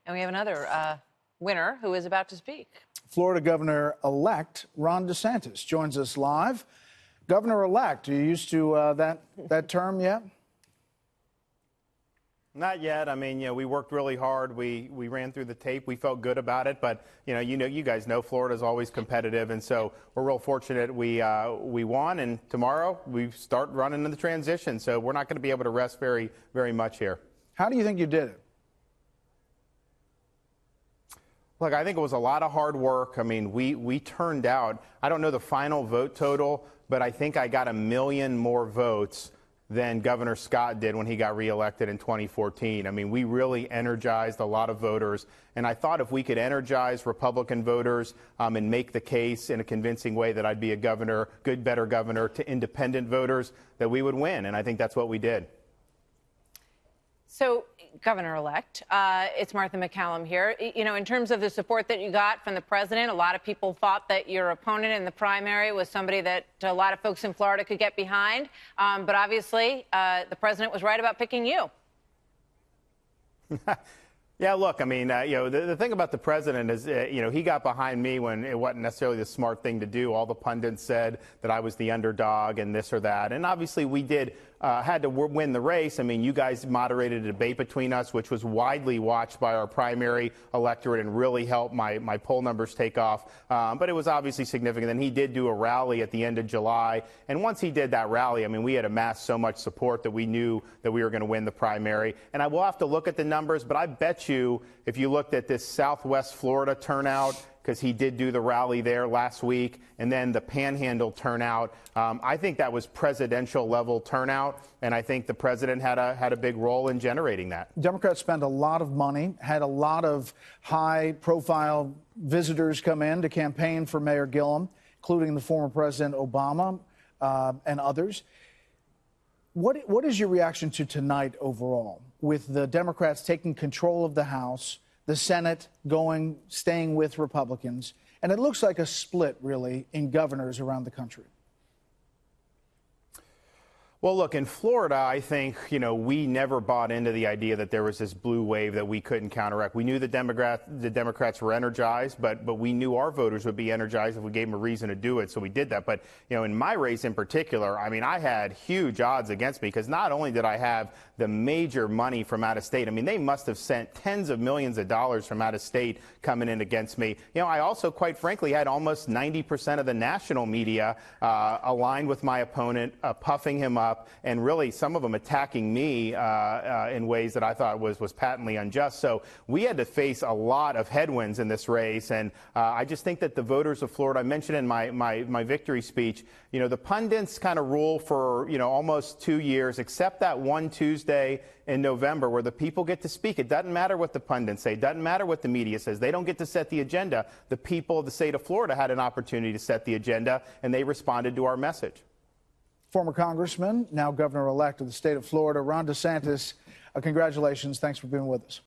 And we have another winner who is about to speak. Florida Governor-elect Ron DeSantis joins us live. Governor-elect, are you used to that term yet? Not yet. I mean, we worked really hard. We ran through the tape. We felt good about it. But, you guys know Florida's always competitive. And so we're real fortunate we won. And tomorrow we start running in the transition. So we're not going to be able to rest very, very much here. How do you think you did it? Look, I think it was a lot of hard work. I mean, we turned out, I don't know the final vote total, but I think I got 1 million more votes than Governor Scott did when he got reelected in 2014. I mean, we really energized a lot of voters. And I thought if we could energize Republican voters and make the case in a convincing way that I'd be a governor, better governor to independent voters, that we would win. And I think that's what we did. So, Governor-elect, it's Martha McCallum here. In terms of the support that you got from the president, a lot of people thought that your opponent in the primary was somebody that a lot of folks in Florida could get behind. But obviously, the president was right about picking you. Yeah, look, I mean, the thing about the president is, he got behind me when it wasn't necessarily the smart thing to do. All the pundits said that I was the underdog and this or that. And obviously we had to win the race. I mean, you guys moderated a debate between us, which was widely watched by our primary electorate and really helped my poll numbers take off. But it was obviously significant. And he did do a rally at the end of July. And once he did that rally, I mean, we had amassed so much support that we knew that we were going to win the primary. And I will have to look at the numbers, but I bet you if you looked at this Southwest Florida turnout, because he did do the rally there last week, and then the Panhandle turnout, I think that was presidential level turnout, and I think the president had a big role in generating that. Democrats spent a lot of money, had a lot of high-profile visitors come in to campaign for Mayor Gillum, including the former President Obama and others. What is your reaction to tonight overall, with the Democrats taking control of the House, the Senate staying with Republicans, and it looks like a split, really, in governors around the country? Well, look, in Florida, I think, we never bought into the idea that there was this blue wave that we couldn't counteract. We knew the Democrats were energized, but we knew our voters would be energized if we gave them a reason to do it. So we did that. But, in my race in particular, I mean, I had huge odds against me because not only did I have the major money from out of state, I mean, they must have sent tens of millions of dollars from out of state coming in against me. I also, quite frankly, had almost 90% of the national media aligned with my opponent, puffing him up, and really some of them attacking me in ways that I thought was patently unjust. So we had to face a lot of headwinds in this race, and I just think that the voters of Florida, I mentioned in my victory speech, the pundits kind of rule for almost 2 years, except that one Tuesday in November where the people get to speak. It doesn't matter what the pundits say. It doesn't matter what the media says. They don't get to set the agenda. The people of the state of Florida had an opportunity to set the agenda, and they responded to our message. Former Congressman, now Governor-elect of the state of Florida, Ron DeSantis, congratulations. Thanks for being with us.